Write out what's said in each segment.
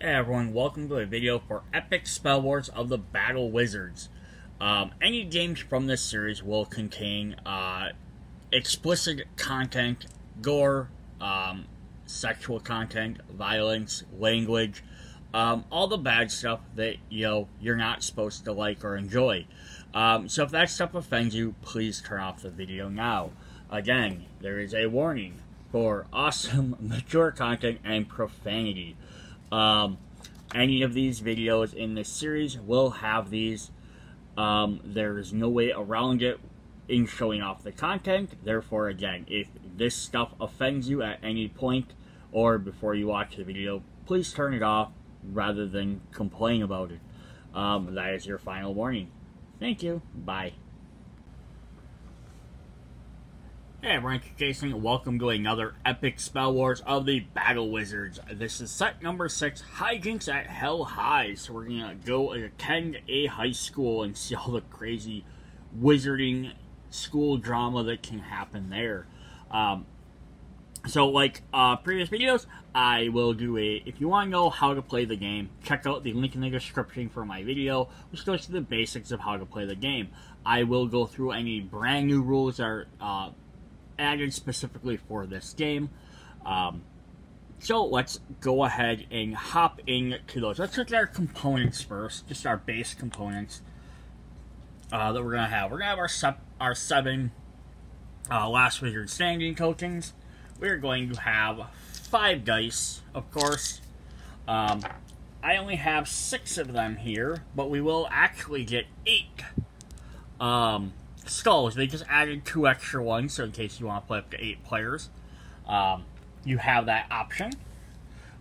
Hey everyone, welcome to a video for Epic Spell Wars of the Battle Wizards. Any games from this series will contain explicit content, gore, sexual content, violence, language, all the bad stuff that you're not supposed to like or enjoy. So if that stuff offends you, please turn off the video now. Again, there is a warning for awesome, mature content and profanity. Any of these videos in this series will have these. There is no way around it in showing off the content. Therefore, again, if this stuff offends you at any point or before you watch the video, please turn it off rather than complain about it. That is your final warning. Thank you. Bye. Hey everyone, it's Jason. Welcome to another Epic Spell Wars of the Battle Wizards. This is set number 6, Hijinx at Hell High. So we're going to go attend a high school and see all the crazy wizarding school drama that can happen there. So like previous videos, I will do if you want to know how to play the game, check out the link in the description for my video, which goes to the basics of how to play the game. I will go through any brand new rules that are added specifically for this game. So let's go ahead and hop into those. Let's look at our components first, just our base components that we're gonna have. We're gonna have our 7 Last Wizard Standing tokens. We're going to have 5 dice, of course. I only have 6 of them here, but we will actually get 8 skulls. They just added 2 extra ones, so in case you want to play up to 8 players, you have that option.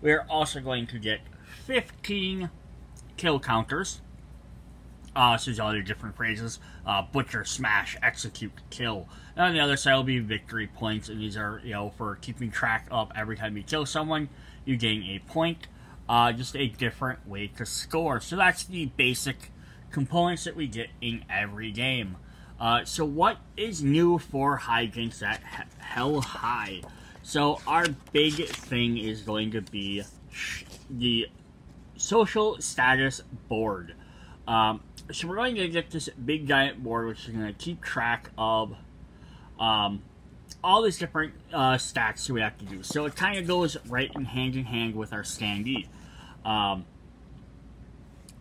We're also going to get 15 kill counters. So these are all the different phrases: butcher, smash, execute, kill. And on the other side will be victory points, and these are for keeping track of every time you kill someone, you gain a point. Just a different way to score. So that's the basic components that we get in every game. So what is new for Hijinx at Hell High? So our big thing is going to be the social status board. So we're going to get this big giant board, which is going to keep track of all these different stats that we have to do. So it kind of goes right in hand with our standee.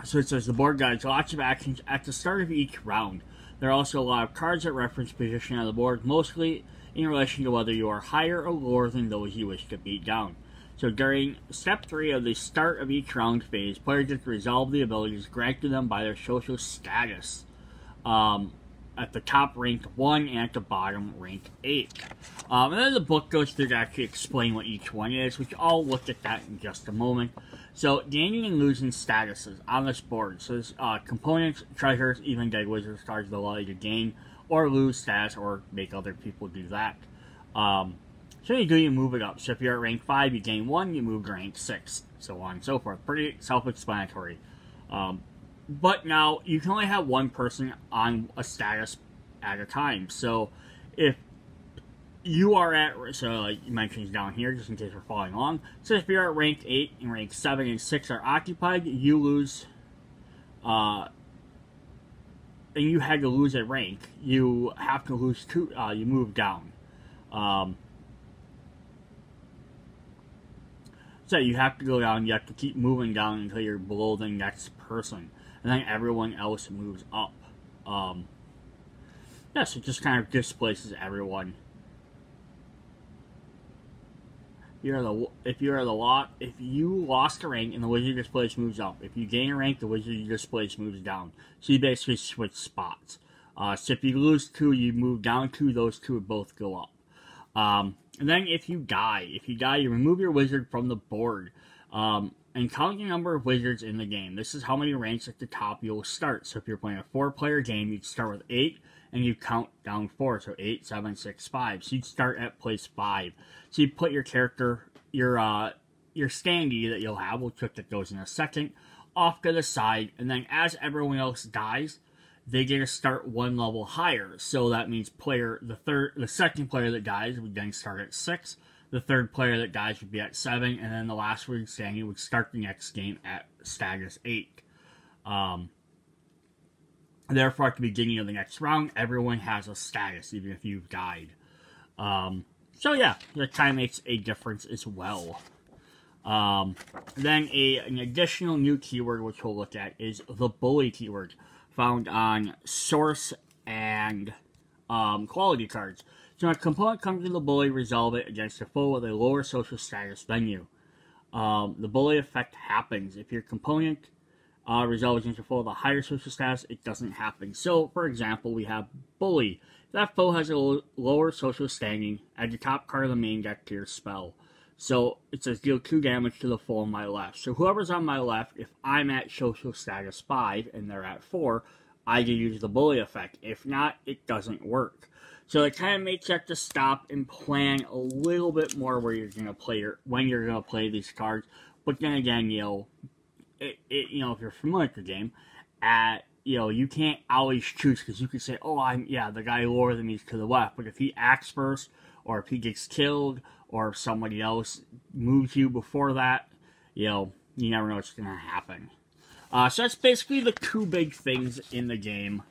So it says the board guides lots of actions at the start of each round. There are also a lot of cards that reference position on the board, mostly in relation to whether you are higher or lower than those you wish to beat down. So during Step 3 of the start of each round phase, players get to resolve the abilities granted them by their social status. At the top, ranked 1, and at the bottom, ranked 8. And then the book goes through to actually explain what each one is, which I'll look at that in just a moment. So, gaining and losing statuses on this board. So, there's components, treasures, even dead wizards cards that allow you to gain or lose status or make other people do that. So, you move it up. So, if you're at rank 5, you gain 1, you move to rank 6, so on and so forth. Pretty self-explanatory. But now, you can only have one person on a status at a time. So, if you are at, so like you mentioned down here, just in case we're following along. So if you're at rank 8 and rank 7 and 6 are occupied, you lose, and you had to lose a rank. You have to lose 2, you move down. So you have to go down, you have to keep moving down until you're below the next person. And then everyone else moves up. So it just kind of displaces everyone. If you lost a rank and the wizard you displace moves up. If you gain a rank, the wizard you displace moves down. So you basically switch spots. So if you lose 2, you move down 2, those 2 would both go up. And then if you die, you remove your wizard from the board. And count the number of wizards in the game. This is how many ranks at the top you'll start. So if you're playing a 4-player game, you'd start with 8, and you count down 4. So 8, 7, 6, 5. So you'd start at place 5. So you put your character, your standee that you'll have, which that goes in a second, off to the side. And then as everyone else dies, they get to start 1 level higher. So that means the second player that dies would then start at 6. The third player that dies would be at 7, and then the last one standing would start the next game at status 8. Therefore, at the beginning of the next round, everyone has a status, even if you've died. So yeah, that kind of makes a difference as well. Then an additional new keyword which we'll look at is the bully keyword, found on source and quality cards. So when a component comes to the bully, resolve it against a foe with a lower social status than you. The bully effect happens. If your component resolves against a foe with a higher social status, it doesn't happen. So, for example, we have bully. If that foe has a lower social standing, add the top card of the main deck to your spell. So it says deal 2 damage to the foe on my left. So whoever's on my left, if I'm at social status 5 and they're at 4, I can use the bully effect. If not, it doesn't work. So it kind of makes you have to stop and plan a little bit more where you're going to play when you're going to play these cards. But then again, you know, if you're familiar with the game, you can't always choose, because you could say, oh, the guy lower than me is to the left. But if he acts first, or if he gets killed, or if somebody else moves you before that, you never know what's going to happen. So that's basically the 2 big things in the game.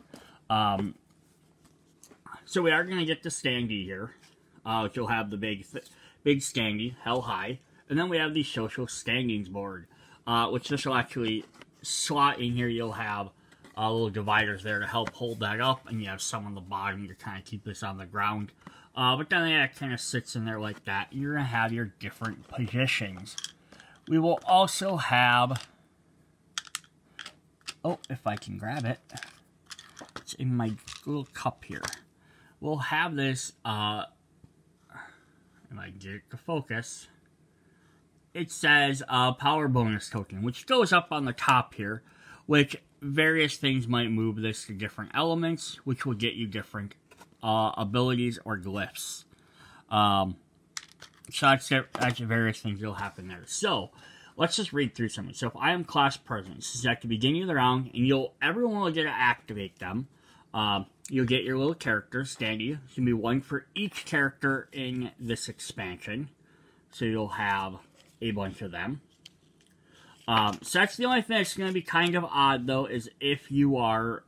So we are going to get the standee here, which will have the big standee, hell high. And then we have the social standings board, which this will actually slot in here. You'll have little dividers there to help hold that up, and you have some on the bottom to kind of keep this on the ground. But then it kind of sits in there like that. You're going to have your different positions. We will also have, if I can grab it, it's in my little cup here. We'll have this, if I can get it to focus, it says power bonus token, which goes up on the top here, which various things might move this to different elements, which will get you different abilities or glyphs. So that's various things that'll happen there. So let's just read through some of it. So if I am class president, this is at the beginning of the round, and everyone will get to activate them. You'll get your little characters, standee. There's going to be 1 for each character in this expansion. So you'll have a bunch of them. So that's the only thing that's going to be kind of odd, though, is if you are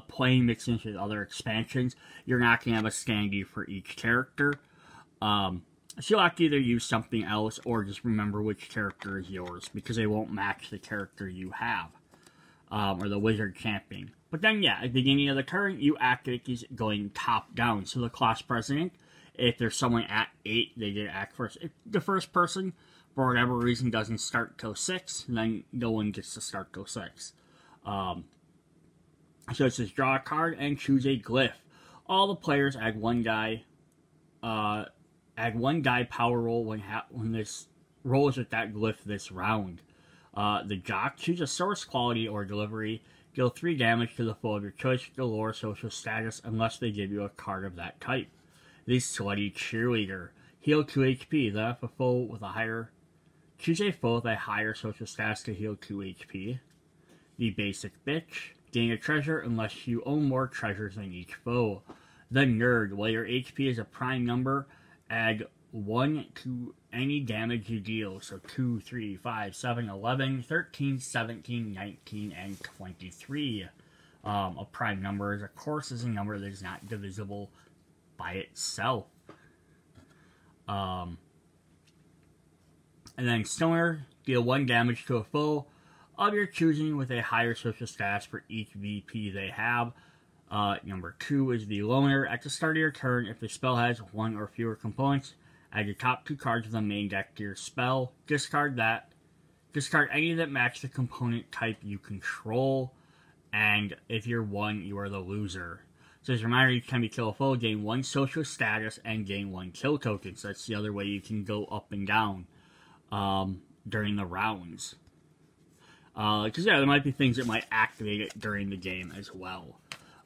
playing mixed with other expansions, you're not going to have a standee for each character. So you'll have to either use something else or just remember which character is yours, because they won't match the character you have, or the wizard champion. But then, yeah, at the beginning of the turn, you activate these going top down. So the class president, if there's someone at 8, they get to act first. If the first person, for whatever reason, doesn't start till 6, then no one gets to start till 6. So it says draw a card and choose a glyph. All the players add 1 die. Add 1 die power roll when this rolls with that glyph this round. The jock, choose a source, quality, or delivery. Deal 3 damage to the foe of your choice, the lower social status, unless they give you a card of that type. The sweaty cheerleader, heal 2 HP. Then if a foe with a higher, choose a foe with a higher social status to heal 2 HP. The basic bitch, gain a treasure unless you own more treasures than each foe. The nerd, while your HP is a prime number, add 1 to any damage you deal. So 2, 3, 5, 7, 11, 13, 17, 19, and 23. A prime number, of course, is a number that is not divisible by itself. And then stoner, deal 1 damage to a foe of your choosing with a higher social status for each VP they have. Number 2 is the loner. At the start of your turn, if the spell has 1 or fewer components, add your top 2 cards of the main deck to your spell. Discard that. Discard any that match the component type you control. And if you're 1, you are the loser. So as a reminder, each time you kill a foe, gain 1 social status and gain 1 kill token. So that's the other way you can go up and down during the rounds. Because yeah, there might be things that might activate it during the game as well.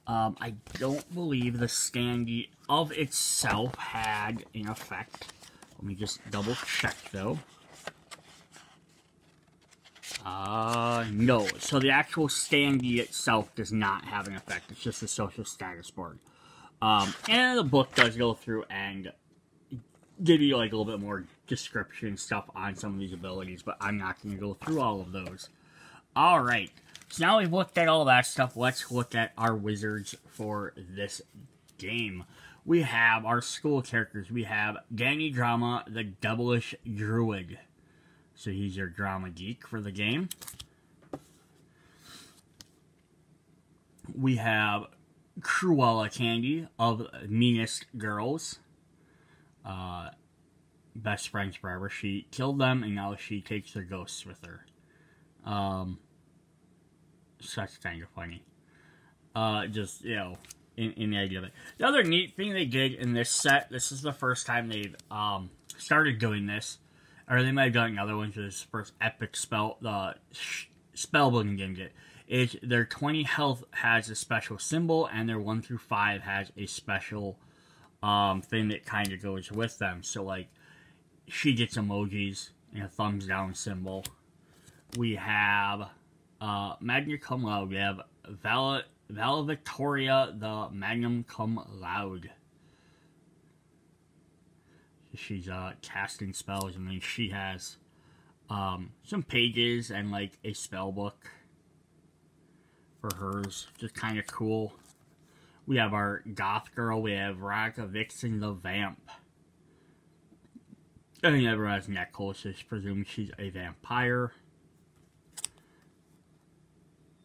I don't believe the standee of itself had an effect. Let me just double check though. No. So the actual standee itself does not have an effect. It's just a social status board. And the book does go through and give you like a little bit more description stuff on some of these abilities, but I'm not going to go through all of those. Alright, so now we've looked at all that stuff, let's look at our wizards for this game. We have our school characters. We have Danny Drama, the Devilish Druid. So he's your drama geek for the game. We have Cruella Candy of Meanest Girls. Best friends forever. She killed them and now she takes their ghosts with her. So that's kind of funny. Just, you know, in the idea of it. The other neat thing they did in this set, this is the first time they've started doing this, or they might have done other ones, this first epic spell, the spellbuilding game get, is their 20 health has a special symbol, and their 1 through 5 has a special thing that kind of goes with them. So, like, she gets emojis and a thumbs down symbol. We have Magna Cum Laude. We have Valedictoria, the Magnum Cum Laude. She's casting spells, and then she has some pages and like a spell book for hers, just kind of cool. We have our goth girl. We have Veronica Vixen, the Vamp. And everyone has necklaces. Presume she's a vampire.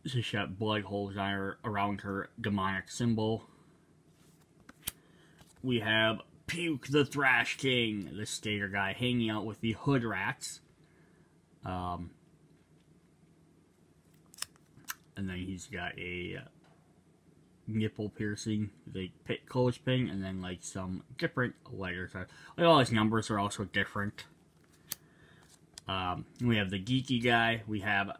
So she got blood holes on her, around her demonic symbol. We have Puke the Thrash King, the skater guy, hanging out with the Hood Rats. And then he's got a nipple piercing, the pit clothespin, and then like some different letters. Like all his numbers are also different. We have the geeky guy. We have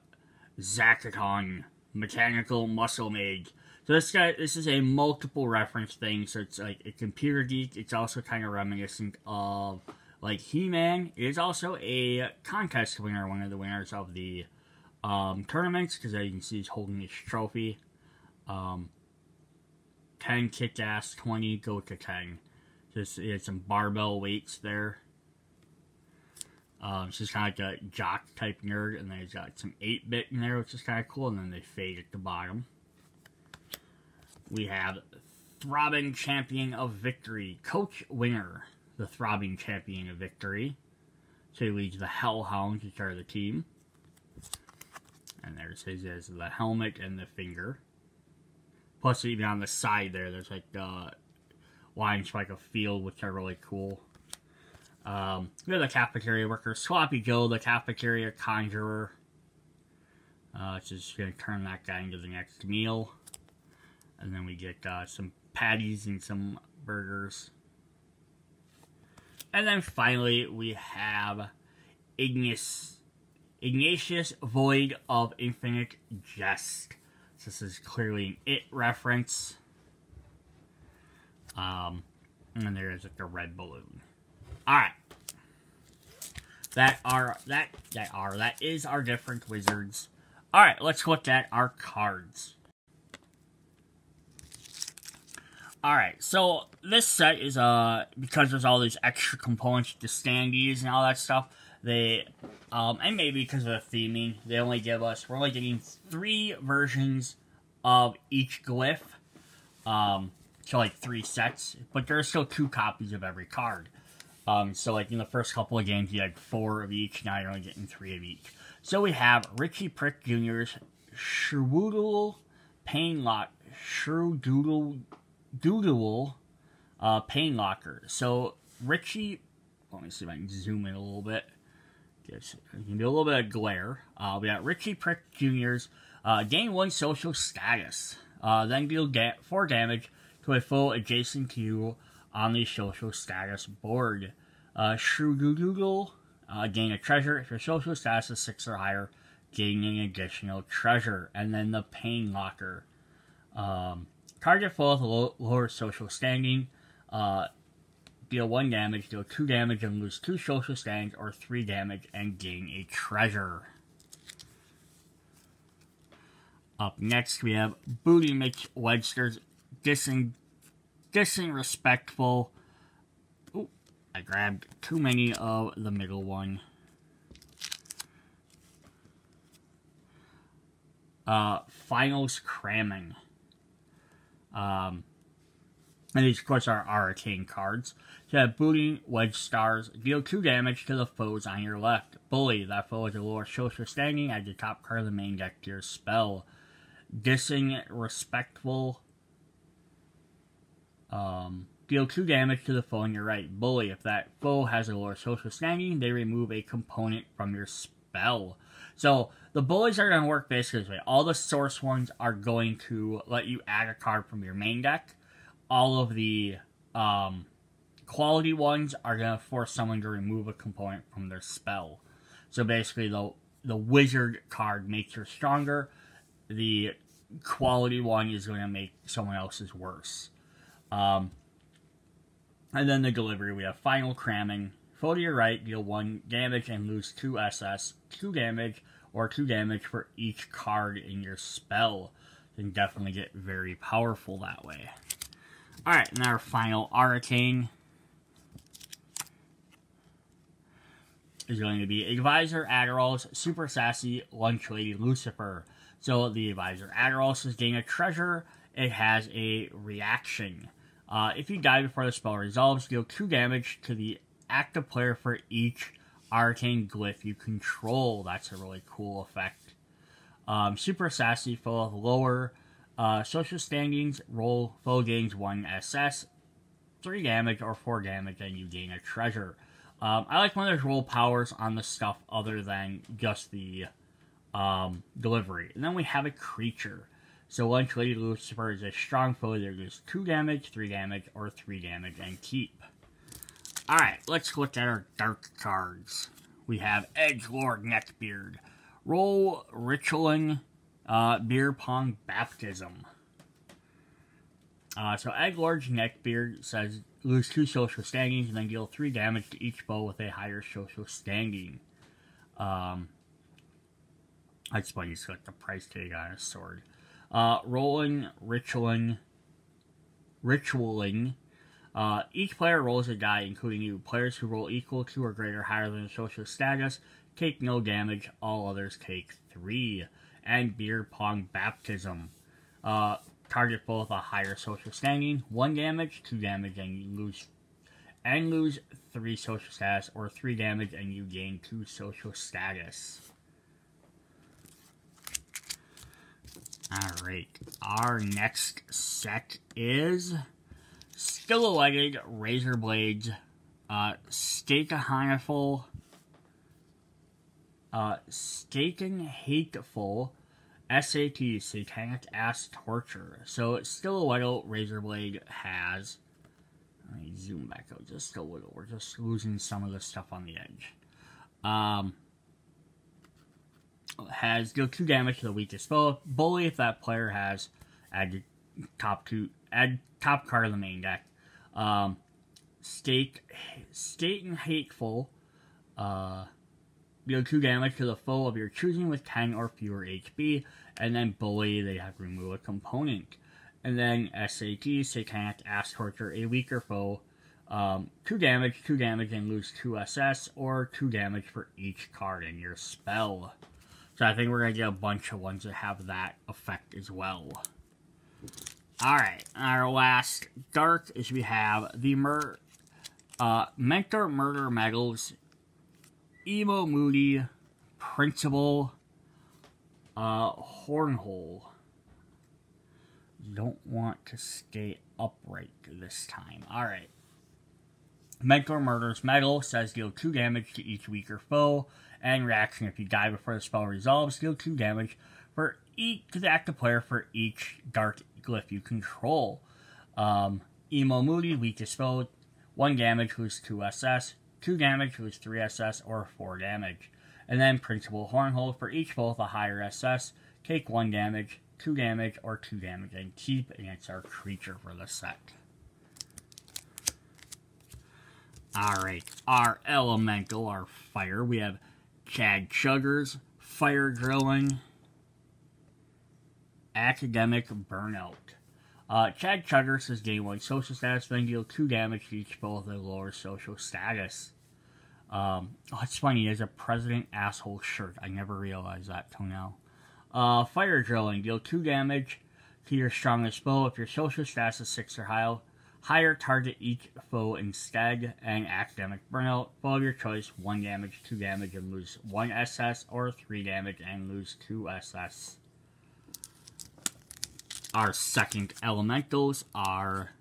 Zachaton, mechanical muscle mage. So this is a multiple reference thing. So it's like a computer geek. It's also kind of reminiscent of like He-Man. It is also a contest winner, one of the winners of the tournaments, because as you can see he's holding his trophy. 10 kick-ass, 20 go to 10. Just he had some barbell weights there. It's just kind of like a jock type nerd, and then he's got some 8-bit in there, which is kind of cool, and then they fade at the bottom. We have Throbbing Champion of Victory, Coach Winner, the Throbbing Champion of Victory. So he leads the Hellhounds, which are the team. And there's his as the helmet and the finger. Plus, even on the side there's like lines for like a field, which are really cool. We have the cafeteria worker, Sloppy Joe, the cafeteria conjurer. Just going to turn that guy into the next meal. And then we get some patties and some burgers. And then finally, we have Ignatius Void of Infinite Jest. So this is clearly an It reference. And then there is like a red balloon. Alright. That is our different wizards. Alright, let's look at our cards. Alright, so this set is, because there's all these extra components to standees and all that stuff, they, and maybe because of the theming, they only give us, we're only getting 3 versions of each glyph, so like 3 sets, but there are still 2 copies of every card. So like in the first couple of games, you had 4 of each, now you're only getting 3 of each. So we have Richie Prick Jr.'s Shroodle Painlock, Doodle Pain Locker. So Richie, let me see if I can zoom in a little bit. Yes, you can do a little bit of glare. We got Richie Prick Jr.'s gain 1 social status. Then deal 4 damage to a foe adjacent to you on the social status board. Shroodle, gain a treasure. If your social status is 6 or higher, gain an additional treasure. And then the Pain Locker. Target foe with lower social standing. Deal 1 damage, deal 2 damage and lose 2 social standings, or 3 damage and gain a treasure. Up next, we have Booty Mitch Webster's disrespectful. Ooh, I grabbed too many of the middle one. Finals cramming. And these, of course, are arcane cards. So you have Booting Wedge Stars. Deal 2 damage to the foes on your left. Bully. That foe is a lower social standing. Add the top card of the main deck to your spell. Dissing Respectful. Deal 2 damage to the foe on your right. Bully. If that foe has a lower social standing, they remove a component from your spell. So, the bullies are going to work basically this way. All the source ones are going to let you add a card from your main deck. All of the quality ones are going to force someone to remove a component from their spell. So basically, the wizard card makes you stronger. The quality one is going to make someone else's worse. And then the delivery, we have Final Cramming. Foe to your right, deal 1 damage and lose 2 SS. 2 damage or 2 damage for each card in your spell. You can definitely get very powerful that way. Alright, and our final arcane is going to be Advisor Adderall's Super Sassy Lunch Lady Lucifer. So the Advisor Adderall says gain a treasure. It has a reaction. If you die before the spell resolves, deal 2 damage to the active player for each arcane glyph you control. That's a really cool effect. Super Sassy, full of lower social standings, roll foe gains 1 SS, 3 damage or 4 damage, and you gain a treasure. I like when there's roll powers on the stuff other than just the delivery. And then we have a creature. So Lunch Lady Lucifer is a strong foe that does 2 damage, 3 damage, or 3 damage, and keep. Alright, let's look at our dark cards. We have Edgelord Neckbeard. Roll Ritualing Beer Pong Baptism. So Edgelord's Neckbeard says lose 2 social standings and then deal 3 damage to each foe with a higher social standing. That's funny, it's like the price tag on a sword. Rolling Ritualing. Each player rolls a die, including you. Players who roll equal to or greater higher than social status take no damage. All others take 3. And Beer Pong Baptism. Target foe with a higher social standing. 1 damage, 2 damage, and you lose 3 social status, or 3 damage and you gain 2 social status. Alright, our next set is Stiletted Razor Blades, Staking Hateful, SAT, Satanic Ass Torture. So, Stiletto Razor Blade has, let me zoom back out just a little, we're just losing some of the stuff on the edge. Has deal 2 damage to the weakest foe. Bully if that player has add top card of the main deck. Staking Hateful. Deal 2 damage to the foe of your choosing with 10 or fewer HP. And then Bully, they have to remove a component. And then SAT, Satanic Ass Torture, a weaker foe. 2 damage, and lose 2 SS, or 2 damage for each card in your spell. So I think we're going to get a bunch of ones that have that effect as well. Alright, our last dark is we have the Mentor Murder Medals, Emo Moody, Principal, Hornhole. Don't want to stay upright this time. Alright. Mentor Murder's Medal says deal 2 damage to each weaker foe. And reaction, if you die before the spell resolves, deal 2 damage for each to the active player for each dark glyph you control. Emo Moody, weakest foe, 1 damage, lose 2 SS, 2 damage, lose 3 SS, or 4 damage. And then Principal Hornhole, for each foe with a higher SS, take 1 damage, 2 damage, or 2 damage, and keep, and it's our creature for the set. Alright, our elemental, our fire, we have Chad Chuggers, Fire Drilling, Academic Burnout. Chad Chugger says gain 1 social status, then deal 2 damage to each foe with a lower social status. Oh, it's funny, he has a president asshole shirt. I never realized that till now. Fire drilling, deal 2 damage to your strongest foe. If your social status is 6 or higher, target each foe instead. And academic burnout, foe of your choice, 1 damage, 2 damage, and lose 1 SS, or 3 damage and lose 2 SS. Our second elementals are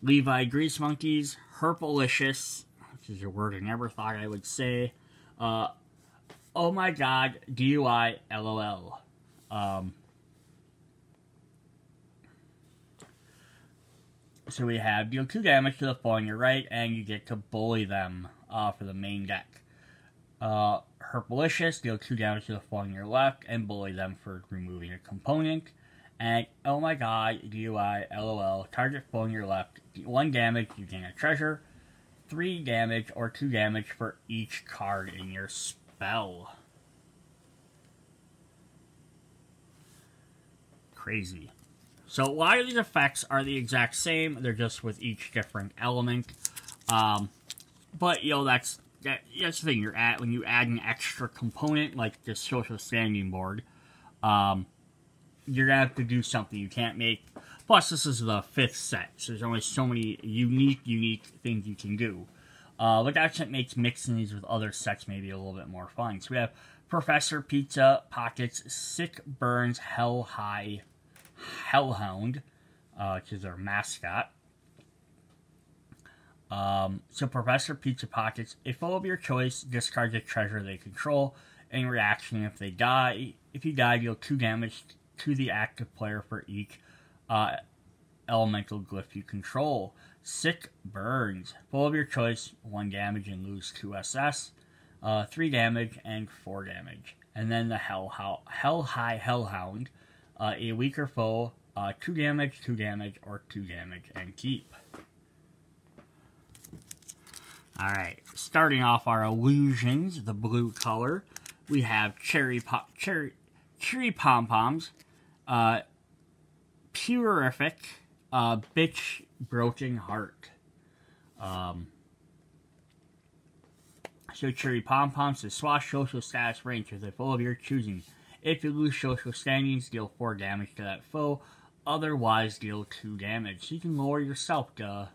Levi Grease Monkeys, Herpalicious, which is a word I never thought I would say. Oh my god, DUI, LOL. So we have deal 2 damage to the foe on your right, and you get to bully them for the main deck. Herpalicious, deal 2 damage to the foe on your left, and bully them for removing a component. And oh my god, DUI, LOL, target foe on your left, 1 damage, you gain a treasure, 3 damage or 2 damage for each card in your spell. Crazy. So a lot of these effects are the exact same, they're just with each different element. But, you know, that's the thing, when you add an extra component, like this social standing board, you're going to have to do something. You can't make... Plus, this is the 5th set, so there's only so many unique things you can do. But that's what makes mixing these with other sets maybe a little bit more fun. So we have Professor Pizza Pockets, Sick Burns Hellhound, which is our mascot. So Professor Pizza Pockets, a foe of your choice discards a treasure they control. In reaction, if you die, deal 2 damage to the active player for each elemental glyph you control. Sick Burns, foe of your choice, 1 damage and lose 2 SS, 3 damage and 4 damage. And then the Hellhound, a weaker foe, 2 damage, or 2 damage, and keep. Alright, starting off our illusions, the blue color, we have Cherry Pom-Poms, Purific, Bitch Broken Heart. So Cherry Pom-Poms is swash social status range with a foe of your choosing. If you lose social standings, deal 4 damage to that foe. Otherwise, deal 2 damage. So you can lower yourself to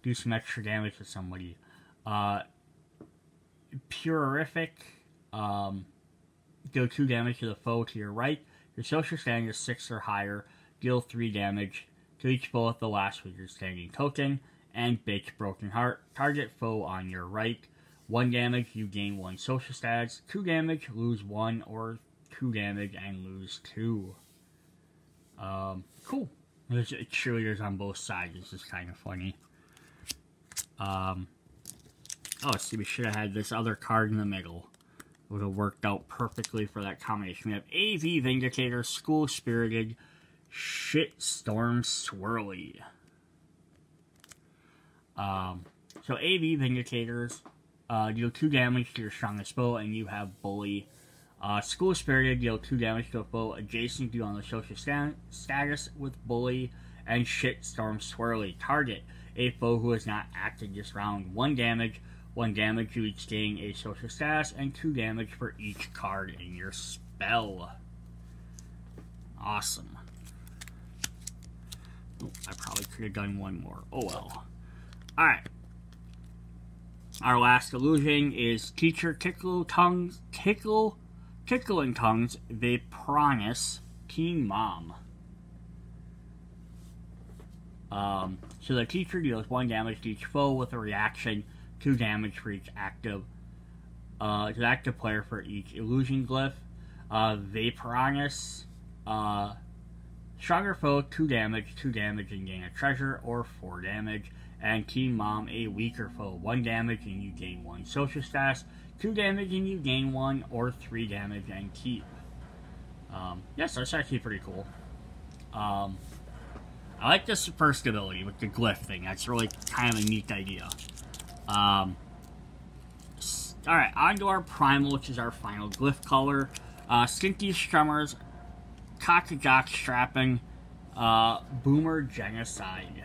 do some extra damage to somebody. Purific, deal 2 damage to the foe to your right. Your social standing is 6 or higher. Deal 3 damage to each foe with the last weaker standing token. And Bitch Broken Heart, target foe on your right. 1 damage, you gain 1 social status. 2 damage, lose 1, or 2 damage and lose 2. Cool. There's cheerleaders on both sides. This is kind of funny. Oh, see, we should have had this other card in the middle. It would have worked out perfectly for that combination. We have AV Vindicator, School Spirited, Shitstorm Swirly. So AV Vindicators deal 2 damage to your strongest foe, and you have Bully. School Spirited deal 2 damage to a foe adjacent to you on the social status with Bully, and Shitstorm Swirly. Target a foe who has not acted this round. 1 damage to each gain a social status, and 2 damage for each card in your spell. Awesome. Oh, I probably could have done one more. Oh well. Alright. Our last illusion is Teacher Tickling Tongues, Vaporonus, Teen Mom. So the teacher deals 1 damage to each foe with a reaction, 2 damage for each active player for each illusion glyph. Vaporonus, stronger foe, 2 damage and gain a treasure, or 4 damage. And Teen Mom, a weaker foe, 1 damage and you gain 1 social status, 2 damage and you gain 1, or 3 damage and keep. Yes, that's actually pretty cool. I like this first ability with the glyph thing. That's really kind of a neat idea. Alright, on to our primal, which is our final glyph color. Skinty Strummers, Cock-a-Jock Strapping, Boomer Genocide.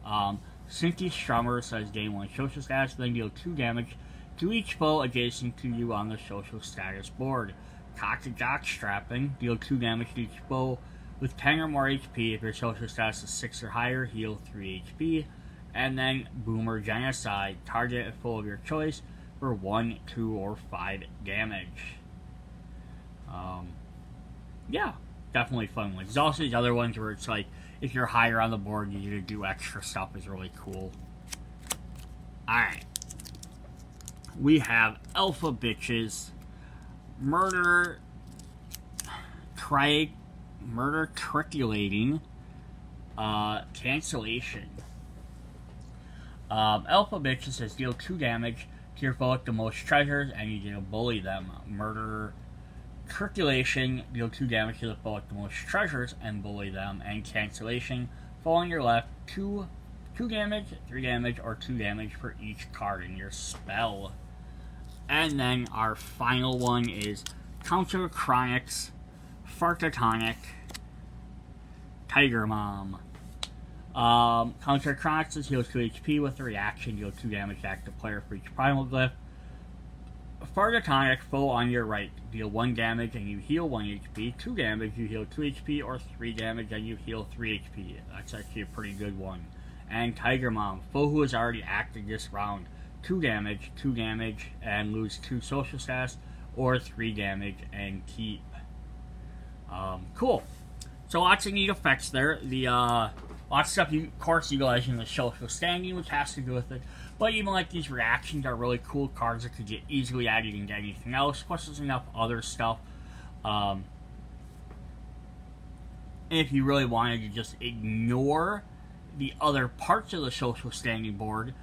Sinky Strummer says gain 1 social status, then deal 2 damage to each foe adjacent to you on the social status board. Cock Jock Strapping, deal 2 damage to each foe with 10 or more HP. If your social status is 6 or higher, heal 3 HP. And then Boomer Genocide, target a foe of your choice for 1, 2, or 5 damage. Yeah, definitely fun ones. There's also these other ones where it's like, if you're higher on the board, you get to do extra stuff. Is really cool. Alright. We have Alpha Bitches, Murder Triculating, Cancellation. Alpha Bitches says deal 2 damage to your foe with the most treasures, and you get to bully them. Murder Circulation, deal 2 damage to the foe with the most treasures and bully them. And Cancellation, foe on your left, 2 damage, 3 damage, or 2 damage for each card in your spell. And then our final one is Counter Chronics, Fartatonic, Tiger Mom. Counter Chronics is heals 2 HP with a reaction, deal 2 damage to active player for each primal glyph. Fartatonic, foe on your right, deal 1 damage and you heal 1 HP, 2 damage, you heal 2 HP, or 3 damage and you heal 3 HP. That's actually a pretty good one. And Tiger Mom, foe who has already acted this round, 2 damage, and lose 2 social status, or 3 damage and keep. Cool. So lots of neat effects there. Lots of stuff, of course, utilizing the social standing, which has to do with it. But even like these reactions are really cool cards that could get easily added into anything else. Plus there's enough other stuff. If you really wanted to just ignore the other parts of the social standing board,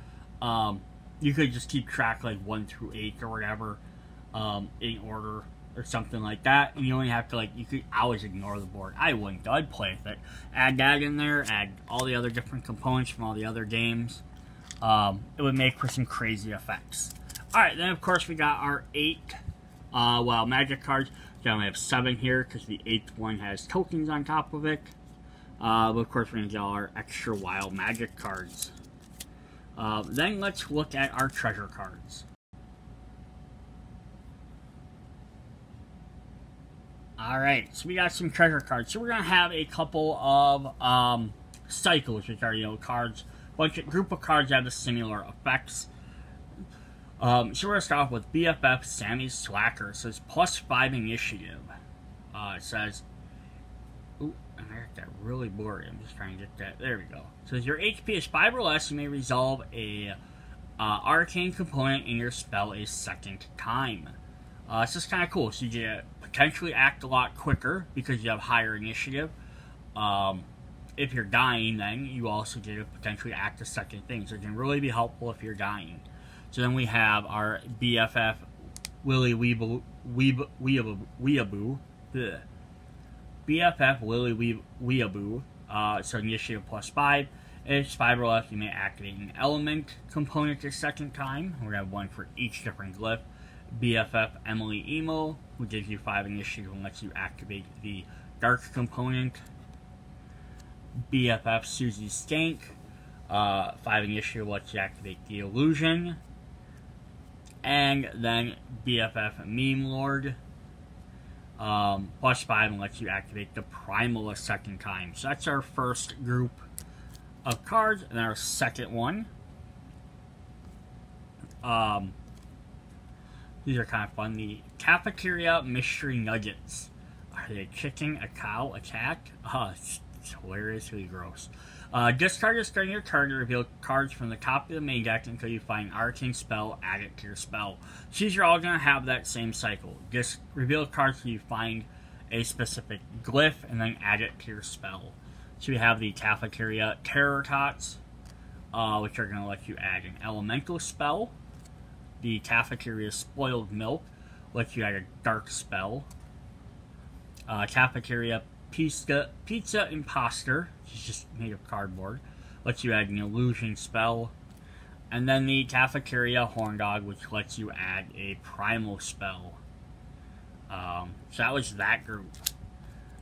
you could just keep track like 1 through 8 or whatever, in order or something like that. And you only have to like, you could always ignore the board. I wouldn't, I'd play with it. Add that in there, add all the other different components from all the other games. It would make for some crazy effects. Alright, then of course we got our 8 magic cards. We only have 7 here because the 8th one has tokens on top of it. But of course we're going to get all our extra wild magic cards. Then let's look at our treasure cards. Alright, so we got some treasure cards. So we're going to have a couple of cycles, which are, cards, group of cards that have similar effects. So we're going to start off with BFF Sammy's Slacker. It says +5 initiative. It says, ooh, I got that really blurry. I'm just trying to get that. There we go. It says your HP is 5 or less. You may resolve a arcane component in your spell a second time. It's just kind of cool. So you get potentially act a lot quicker because you have higher initiative. If you're dying, then you also get to potentially act a second thing. So it can really be helpful if you're dying. So then we have our BFF Willy Weeaboo. BFF Willy Weeaboo. So initiative +5. If it's 5 or less, you may activate an element component a second time. We're going to have 1 for each different glyph. BFF Emily Emo, who gives you 5 initiative and lets you activate the dark component. BFF Susie Stank, 5 initiative lets you activate the illusion. And then BFF Meme Lord, +5 and lets you activate the primal a second time. So that's our first group of cards, and our second one. These are kind of fun. The Cafeteria Mystery Nuggets. Are they a chicken, a cow, a cat? It's hilariously gross. Discard this during your turn to reveal cards from the top of the main deck until you find an arcane spell, add it to your spell. So these are all going to have that same cycle. Just reveal cards until you find a specific glyph and then add it to your spell. So we have the Cafeteria Terror Tots, which are going to let you add an elemental spell. The Cafeteria Spoiled Milk lets you add a dark spell. Cafeteria Pizza Imposter, which is just made of cardboard, lets you add an illusion spell. And then the Cafeteria Horn Dog, which lets you add a primal spell. So that was that group.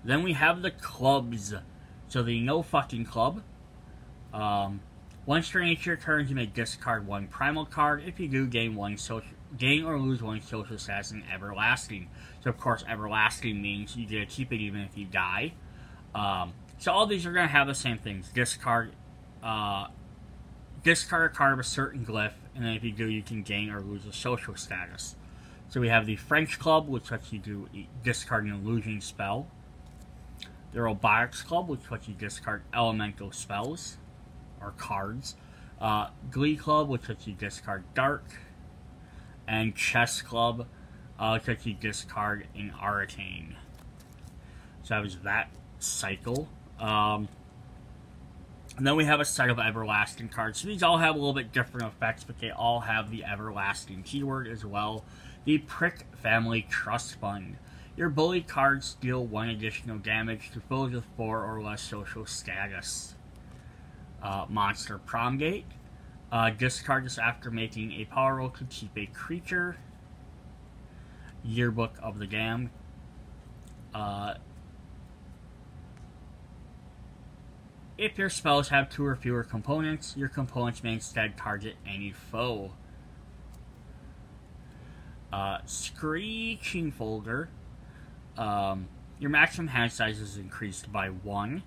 Then we have the clubs. So the No Fucking Club. Once during each of your turns, you may discard one primal card. If you do, gain or lose one social status in Everlasting. So of course, Everlasting means you get to keep it even if you die. So all these are going to have the same things. Discard a card of a certain glyph, and then if you do, you can gain or lose a social status. So we have the French Club, which lets you discard an illusion spell. The Robotics Club, which lets you discard elemental spells or cards. Glee Club, which lets you discard Dark. And Chess Club, which lets you discard an Arcane. So that was that cycle. And then we have a set of Everlasting cards. So these all have a little bit different effects, but they all have the Everlasting keyword as well. The Prick Family Trust Fund. Your bully cards deal 1 additional damage to foes with 4 or less social status. Monster Prom Date. Discard this after making a power roll to keep a creature. Yearbook of the Damned. If your spells have 2 or fewer components, your components may instead target any foe. Screeching Folder. Your maximum hand size is increased by 1.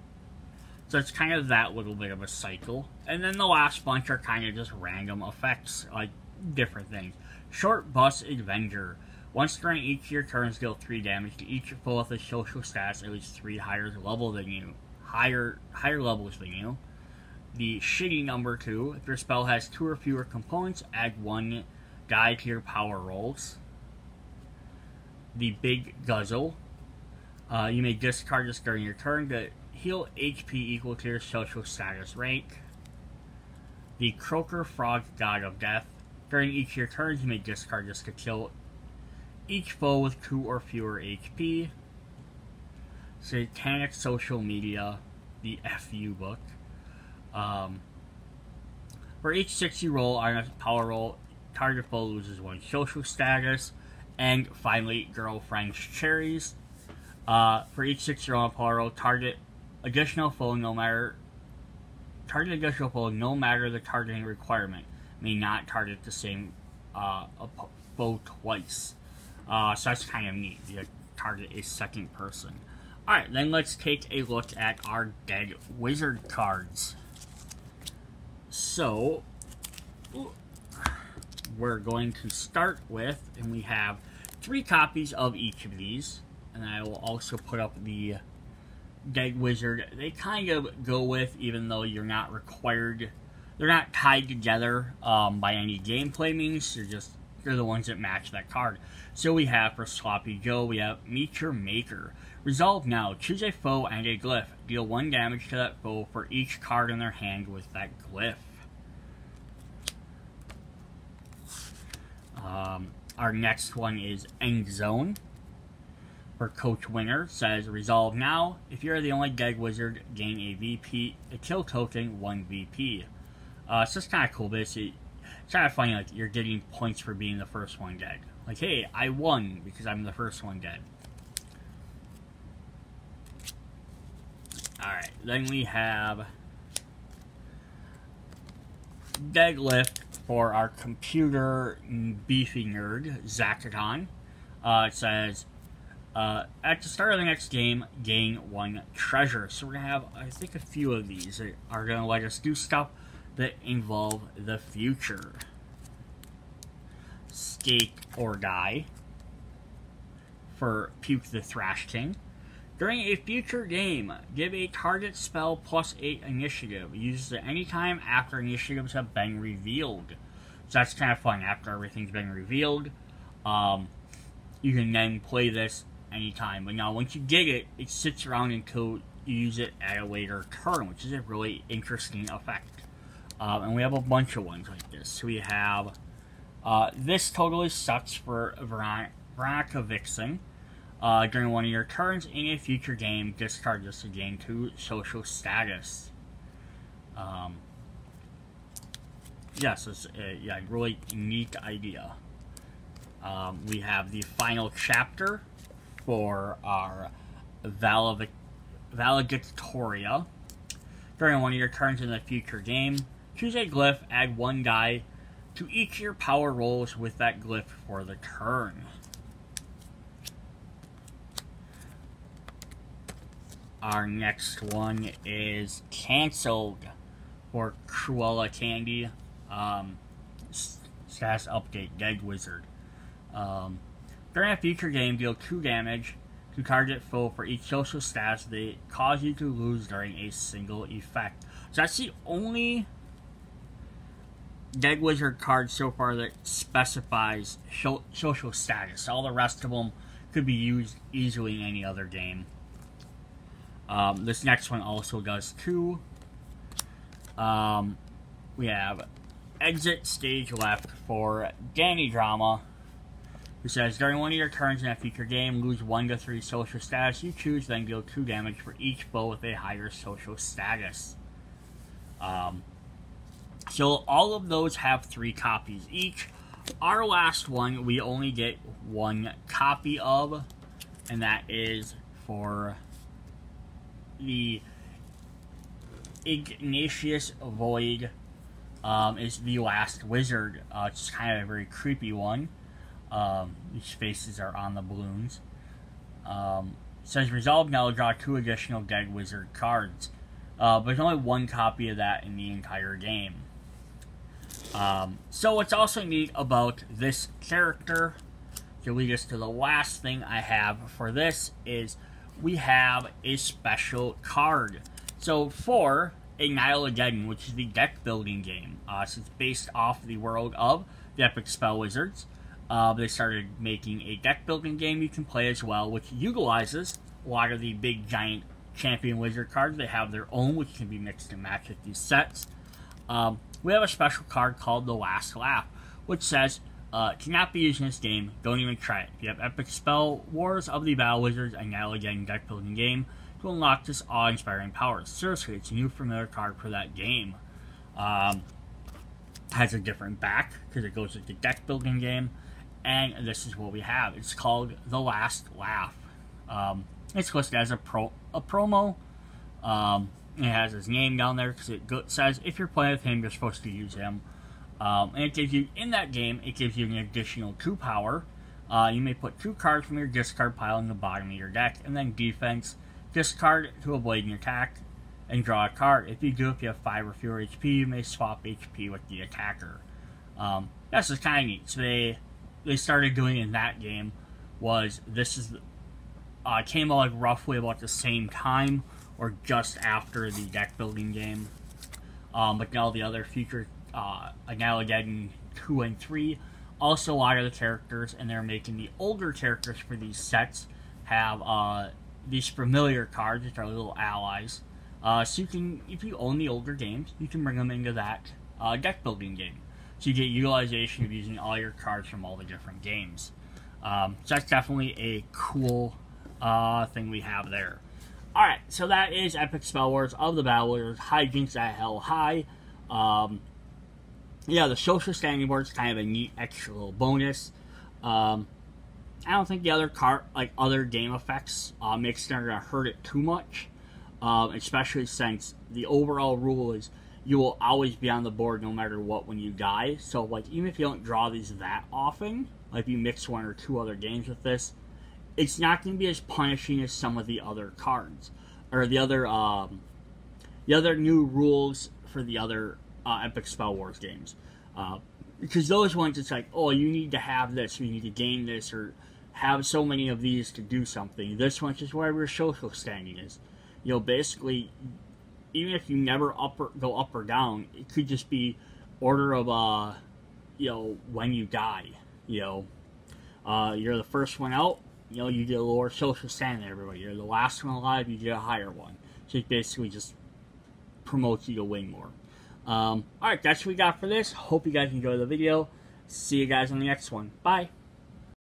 So it's kind of that little bit of a cycle. And then the last bunch are kind of just random effects, like different things. Short Bus Avenger. Once during each of your turns, deal 3 damage to each foe with a social status at least 3 higher levels than you. The Shitty Number 2. If your spell has 2 or fewer components, add 1 die to your power rolls. The Big Guzzle. You may discard this during your turn to heal HP equal to your social status rank. The Croaker Frog God of Death. During each of your turns, you may discard this to kill each foe with 2 or fewer HP. Satanic Social Media, the FU book. For each 6 you roll on a power roll, target foe loses 1 social status. And finally, Girlfriend's Cherries. For each 6 you roll on a power roll, target additional foe no matter the targeting requirement. May not target the same foe twice. So that's kind of neat. You target a second person. Alright, then let's take a look at our Dead Wizard cards. So, we're going to start with, and we have 3 copies of each of these. And I will also put up the Dead Wizard they kind of go with, even though you're not required. They're not tied together by any gameplay means. They're the ones that match that card. So we have for Sloppy Joe, we have Meet Your Maker. Resolve now. Choose a foe and a glyph. Deal 1 damage to that foe for each card in their hand with that glyph. Our next one is End Zone. For Coach Winner, says resolve now. If you're the only Dead Wizard, gain a kill token, 1 VP. So it's kind of cool, but it's kind of funny, like, you're getting points for being the first one dead. Like, hey, I won because I'm the first one dead. Alright, then we have Deadlift for our computer beefy nerd, Zachaton. It says, at the start of the next game, gain 1 treasure. So we're going to have, I think, a few of these that are going to let us do stuff that involve the future. Skate or Die for Puke the Thrash King. During a future game, give a target spell +8 initiative. Use it any time after initiatives have been revealed. So that's kind of fun. After everything's been revealed, you can then play this anytime. But now, once you get it, it sits around until you use it at a later turn, which is a really interesting effect. And we have a bunch of ones like this. So we have This Totally Sucks for Veronica Vixen. During one of your turns in a future game, discard this to gain 2 social status. Yes, it's a really neat idea. We have the final chapter for our Valedictoria. During one of your turns in the future game, choose a glyph, add 1 die to each of your power rolls with that glyph for the turn. Our next one is canceled for Cruella Candy. Status update, Dead Wizard. During a future game, deal 2 damage to target foe for each social status they cause you to lose during a single effect. So that's the only Dead Wizard card so far that specifies social status. All the rest of them could be used easily in any other game. This next one also does too. We have exit stage left for Danny Drama, who says, during one of your turns in a future game, lose 1 to 3 social status you choose, then deal 2 damage for each foe with a higher social status. So all of those have 3 copies each. Our last one we only get 1 copy of, and that is for the Ignatius Void. Is the last wizard. It's kind of a very creepy one. These faces are on the balloons. Says resolve now, draw 2 additional Dead Wizard cards. But there's only 1 copy of that in the entire game. So what's also neat about this character, to lead us to the last thing I have for this, is we have a special card. So for Again, which is the deck building game. So it's based off the world of the Epic Spell Wizards. They started making a deck building game you can play as well, which utilizes a lot of the big giant champion wizard cards. They have their own, which can be mixed and matched with these sets. We have a special card called The Last Laugh, which says, cannot be used in this game, don't even try it. If you have Epic Spell Wars of the Battle Wizards and Again deck building game, to unlock this awe-inspiring power. Seriously, it's a new familiar card for that game. Has a different back, because it goes with the deck building game, and this is what we have. It's called The Last Laugh. It's listed as a promo. It has his name down there, because it says if you're playing with him, you're supposed to use him. And it gives you, in that game, it gives you an additional 2 power. You may put 2 cards from your discard pile in the bottom of your deck, and then defense, discard to avoid an attack, and draw a card. If you do, if you have 5 or fewer HP, you may swap HP with the attacker. That's just kind of neat. So they started doing in that game was, this is, came out like roughly about the same time, or just after the deck building game. But now the other future, Again 2 and 3, also a lot of the characters, and they're making the older characters for these sets have, these familiar cards, which are little allies. So you can, if you own the older games, you can bring them into that deck building game. So you get utilization of using all your cards from all the different games. So that's definitely a cool thing we have there. Alright, so that is Epic Spell Wars of the Battle Wizards, Hijinx at Hell High. Yeah, the social standing board is kind of a neat extra little bonus. I don't think the other other game effects mixed in are going to hurt it too much. Especially since the overall rule is you will always be on the board no matter what when you die. So, like, even if you don't draw these that often, like if you mix 1 or 2 other games with this, it's not going to be as punishing as some of the other cards. Or the other new rules for the other Epic Spell Wars games. Because those ones, it's like, oh, you need to have this, or you need to gain this, or have so many of these to do something. This one's just whatever your social standing is. You know, basically, even if you never go up or down, it could just be order of, you know, when you die. You know, you're the first one out, you know, you get a lower social standing than everybody. You're the last one alive, you get a higher one. So it basically just promotes you to win more. Alright, that's what we got for this. Hope you guys enjoyed the video. See you guys on the next one. Bye.